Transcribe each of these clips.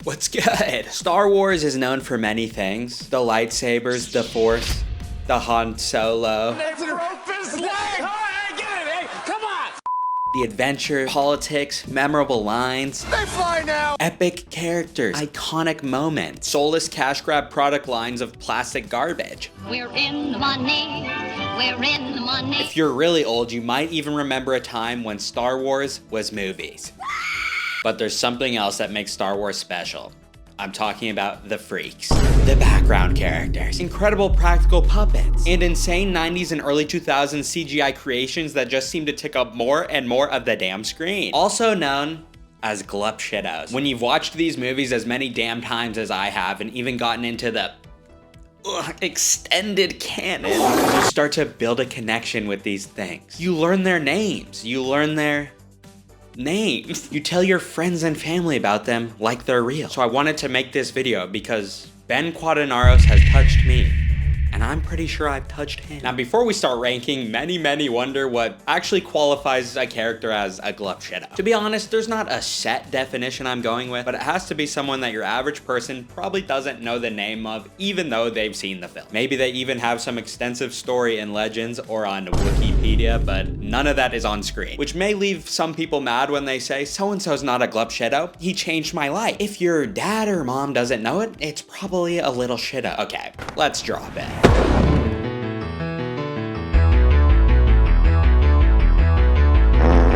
What's good? Star Wars is known for many things. The lightsabers, the Force, the Han Solo, the adventure, politics, memorable lines, They fly now! epic characters, iconic moments, soulless cash grab product lines of plastic garbage. We're in the money. We're in the money. If you're really old, you might even remember a time when Star Wars was movies. But there's something else that makes Star Wars special. I'm talking about the freaks, the background characters, incredible practical puppets, and insane 90s and early 2000s CGI creations that just seem to take up more and more of the damn screen. Also known as Glup Shittos. When you've watched these movies as many damn times as I have and even gotten into the extended canon, you start to build a connection with these things. You learn their names, you learn their names. You tell your friends and family about them like they're real. So I wanted to make this video because Ben Quadinaros has touched me, and I'm pretty sure I've touched him. Now, before we start ranking, many wonder what actually qualifies a character as a Glup Shitto. To be honest, there's not a set definition I'm going with, but it has to be someone that your average person probably doesn't know the name of, even though they've seen the film. Maybe they even have some extensive story in Legends or on Wikipedia, but none of that is on screen, which may leave some people mad when they say, so-and-so's not a Glup Shitto, he changed my life. If your dad or mom doesn't know it, it's probably a little Shitto. Okay, let's drop it.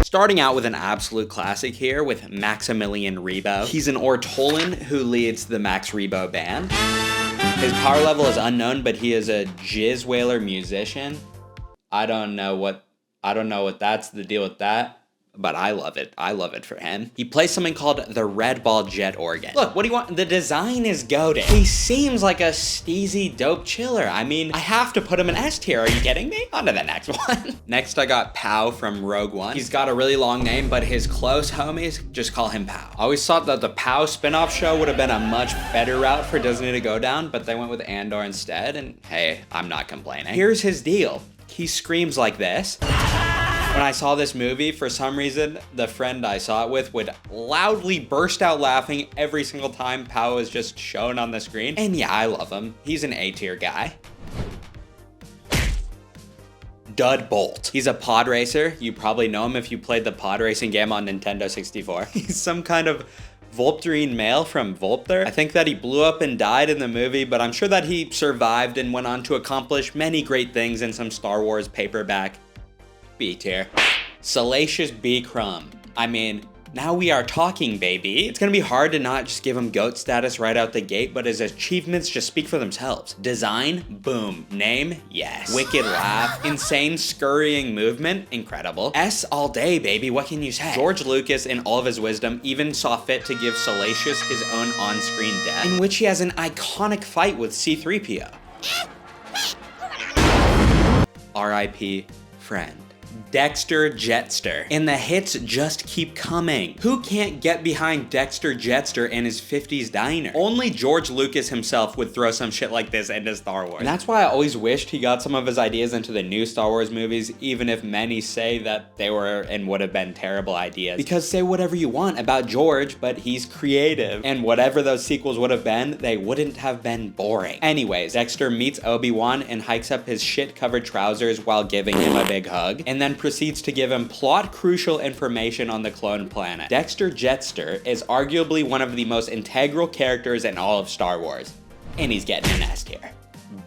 Starting out with an absolute classic here with Maximilian Rebo. He's an Ortolan who leads the Max Rebo band. His power level is unknown, but he is a jizz whaler musician. I don't know what that's the deal with that, but I love it. I love it for him. He plays something called the Red Ball Jet organ. Look, what do you want? The design is goated. He seems like a steezy dope chiller. I mean, I have to put him in S tier. Are you kidding me? On to the next one. Next, I got Pow from Rogue One. He's got a really long name, but his close homies just call him Pow. I always thought that the Pow spinoff show would have been a much better route for Disney to go down, but they went with Andor instead, and hey, I'm not complaining. Here's his deal. He screams like this. When I saw this movie, for some reason, the friend I saw it with would loudly burst out laughing every single time Pow is just shown on the screen. And yeah, I love him. He's an A-tier guy. Dud Bolt. He's a pod racer. You probably know him if you played the pod racing game on Nintendo 64. He's some kind of Volpterine male from Volpter. I think that he blew up and died in the movie, but I'm sure that he survived and went on to accomplish many great things in some Star Wars paperback. B tier. Salacious B Crumb. I mean, now we are talking, baby. It's gonna be hard to not just give him GOAT status right out the gate, but his achievements just speak for themselves. Design, boom. Name, yes. Wicked laugh, insane scurrying movement, incredible. S all day, baby, what can you say? George Lucas, in all of his wisdom, even saw fit to give Salacious his own on-screen death, in which he has an iconic fight with C-3PO. R.I.P. friend. Dexter Jetster. And the hits just keep coming. Who can't get behind Dexter Jetster and his 50s diner? Only George Lucas himself would throw some shit like this into Star Wars. And that's why I always wished he got some of his ideas into the new Star Wars movies, even if many say that they were and would have been terrible ideas. Because say whatever you want about George, but he's creative. And whatever those sequels would have been, they wouldn't have been boring. Anyways, Dexter meets Obi-Wan and hikes up his shit-covered trousers while giving him a big hug, and then proceeds to give him plot-crucial information on the clone planet. Dexter Jetster is arguably one of the most integral characters in all of Star Wars, and he's getting an S tier.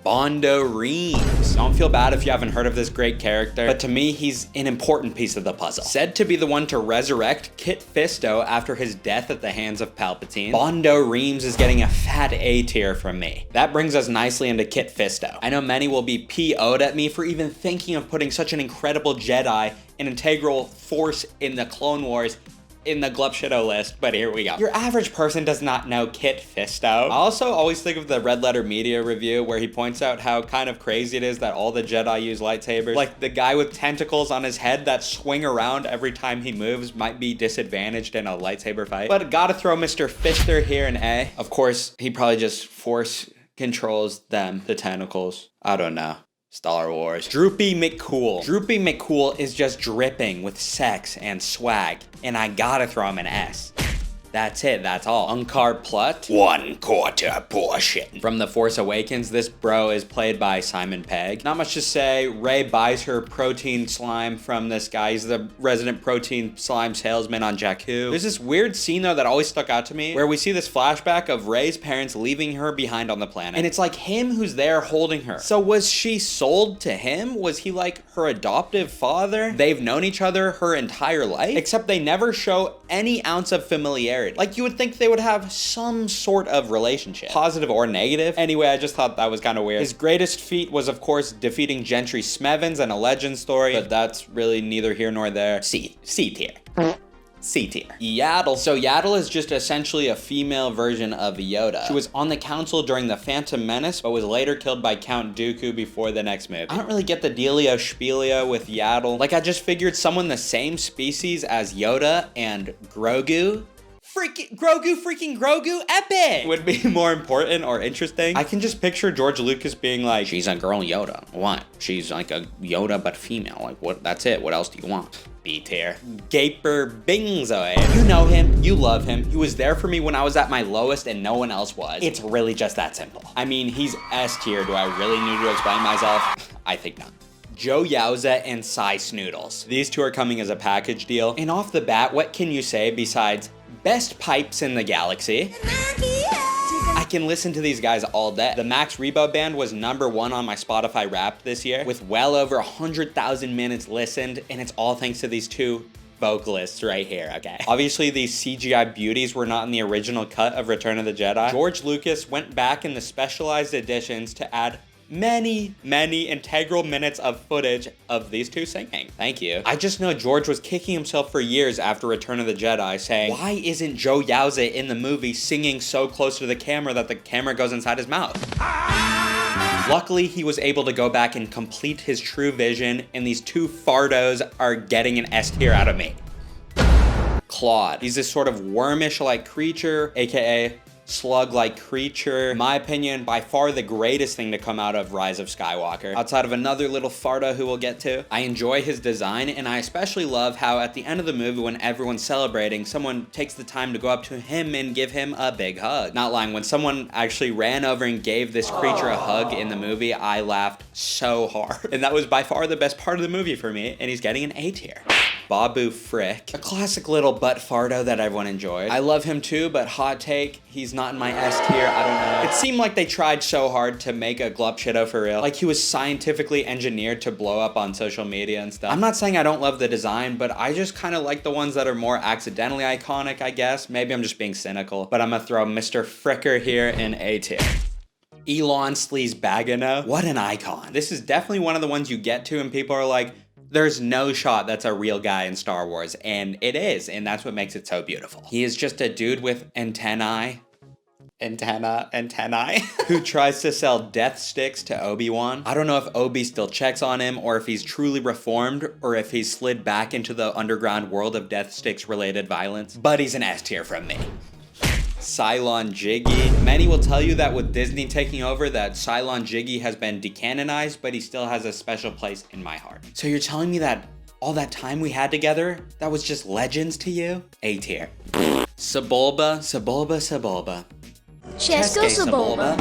Bondo Reams. Don't feel bad if you haven't heard of this great character, but to me, he's an important piece of the puzzle. Said to be the one to resurrect Kit Fisto after his death at the hands of Palpatine, Bondo Reams is getting a fat A tier from me. That brings us nicely into Kit Fisto. I know many will be PO'd at me for even thinking of putting such an incredible Jedi, an integral force in the Clone Wars, in the Glup Shitto list, but here we go. Your average person does not know Kit Fisto. I also always think of the Red Letter Media review where he points out how kind of crazy it is that all the Jedi use lightsabers. Like the guy with tentacles on his head that swing around every time he moves might be disadvantaged in a lightsaber fight. But gotta throw Mr. Fister here an A. Of course, he probably just force controls them, the tentacles. I don't know. Star Wars. Droopy McCool. Droopy McCool is just dripping with sex and swag, and I gotta throw him an S. That's it, that's all. Unkar Plut, 1/4 portion. From The Force Awakens, this bro is played by Simon Pegg. Not much to say. Rey buys her protein slime from this guy. He's the resident protein slime salesman on Jakku. There's this weird scene though that always stuck out to me where we see this flashback of Rey's parents leaving her behind on the planet. And it's like him who's there holding her. So was she sold to him? Was he like her adoptive father? They've known each other her entire life, except they never show any ounce of familiarity. Like you would think they would have some sort of relationship, positive or negative. Anyway, I just thought that was kind of weird. His greatest feat was of course defeating Gentry Smevens in a Legend story, but that's really neither here nor there. C tier. C tier. Yaddle. So Yaddle is just essentially a female version of Yoda. She was on the council during the Phantom Menace, but was later killed by Count Dooku before the next movie. I don't really get the dealio spielio with Yaddle. Like I just figured someone the same species as Yoda and Grogu epic would be more important or interesting. I can just picture George Lucas being like, she's a girl Yoda. What? She's like a Yoda but female. Like what? That's it. What else do you want? B tier. Gaper Bingzoid. You know him, you love him. He was there for me when I was at my lowest and no one else was. It's really just that simple. I mean, he's S tier. Do I really need to explain myself? I think not. Joe Yowza and Cy Snoodles. These two are coming as a package deal. And off the bat, what can you say besides best pipes in the galaxy? I can listen to these guys all day. The Max Rebo Band was #1 on my Spotify Wrapped this year with well over 100,000 minutes listened, and it's all thanks to these two vocalists right here, okay? Obviously, these CGI beauties were not in the original cut of Return of the Jedi. George Lucas went back in the specialized editions to add many integral minutes of footage of these two singing. Thank you. I just know George was kicking himself for years after Return of the Jedi saying, why isn't Joe Yowza in the movie singing so close to the camera that the camera goes inside his mouth? Luckily, he was able to go back and complete his true vision, and these two fardos are getting an S tier out of me. Claude. He's this sort of wormish-like creature, aka slug-like creature. In my opinion, by far the greatest thing to come out of Rise of Skywalker. Outside of another little fardo who we'll get to. I enjoy his design, and I especially love how at the end of the movie when everyone's celebrating, someone takes the time to go up to him and give him a big hug. Not lying, when someone actually ran over and gave this creature a hug in the movie, I laughed so hard. And that was by far the best part of the movie for me, and he's getting an A tier. Babu Frick, a classic little butt fardo that everyone enjoyed. I love him too, but hot take, he's not in my S tier, I don't know. It seemed like they tried so hard to make a Glup Shitto for real. Like he was scientifically engineered to blow up on social media and stuff. I'm not saying I don't love the design, but I just kind of like the ones that are more accidentally iconic, I guess. Maybe I'm just being cynical, but I'm gonna throw Mr. Fricker here in A tier. Elon Sleaze Bagano, what an icon. This is definitely one of the ones you get to and people are like, there's no shot that's a real guy in Star Wars, and it is, and that's what makes it so beautiful. He is just a dude with antennae, who tries to sell death sticks to Obi-Wan. I don't know if Obi still checks on him, or if he's truly reformed, or if he's slid back into the underground world of death sticks related violence, but he's an S tier from me. Cylon Jiggy. Many will tell you that with Disney taking over that Cylon Jiggy has been decanonized, but he still has a special place in my heart. So you're telling me that all that time we had together, that was just legends to you? A tier. Sebulba. Chesko Sebulba.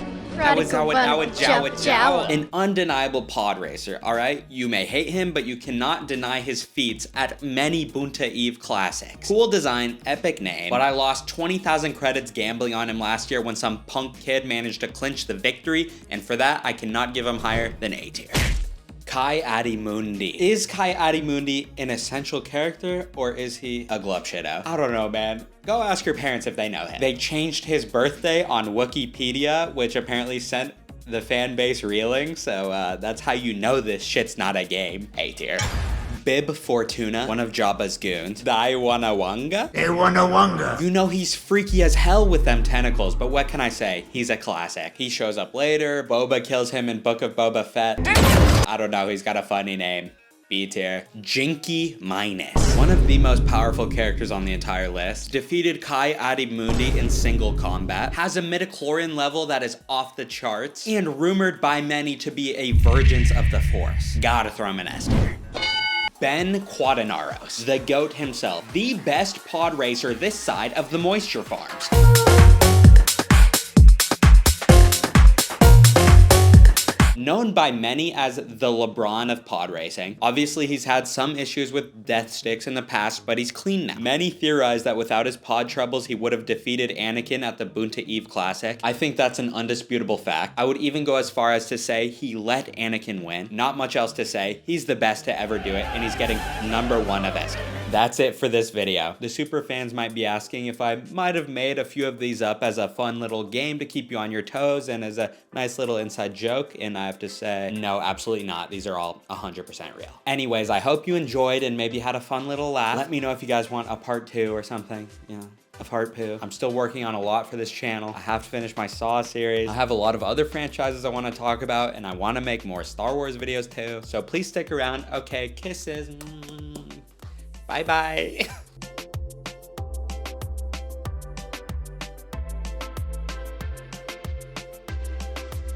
An undeniable pod racer, alright? You may hate him, but you cannot deny his feats at many Bunta Eve classics. Cool design, epic name, but I lost 20,000 credits gambling on him last year when some punk kid managed to clinch the victory, and for that, I cannot give him higher than A tier. Kai Adimundi. Is Kai Adimundi an essential character, or is he a Glup Shitto? I don't know, man. Go ask your parents if they know him. They changed his birthday on Wikipedia, which apparently sent the fan base reeling, so that's how you know this shit's not a game. A tier. Bib Fortuna, one of Jabba's goons. Daiwanawanga? You know he's freaky as hell with them tentacles, but what can I say? He's a classic. He shows up later, Boba kills him in Book of Boba Fett. I don't know, he's got a funny name. B tier. Jinky Minus, one of the most powerful characters on the entire list. Defeated Kai Adimundi in single combat. Has a midichlorian level that is off the charts. And rumored by many to be a Virgins of the Force. Gotta throw him an S tier. Ben Quadinaros, the GOAT himself, the best pod racer this side of the moisture farms. Known by many as the LeBron of pod racing. Obviously, he's had some issues with death sticks in the past, but he's clean now. Many theorize that without his pod troubles, he would have defeated Anakin at the Boonta Eve Classic. I think that's an undisputable fact. I would even go as far as to say he let Anakin win. Not much else to say. He's the best to ever do it, and he's getting #1 of S tier. That's it for this video. The super fans might be asking if I might have made a few of these up as a fun little game to keep you on your toes and as a nice little inside joke, and I have to say, no, absolutely not. These are all 100% real. Anyways, I hope you enjoyed and maybe had a fun little laugh. Let me know if you guys want a part 2 or something, you know, a part 2. I'm still working on a lot for this channel. I have to finish my Saw series. I have a lot of other franchises I want to talk about, and I want to make more Star Wars videos too. So please stick around. Okay, kisses. Bye-bye.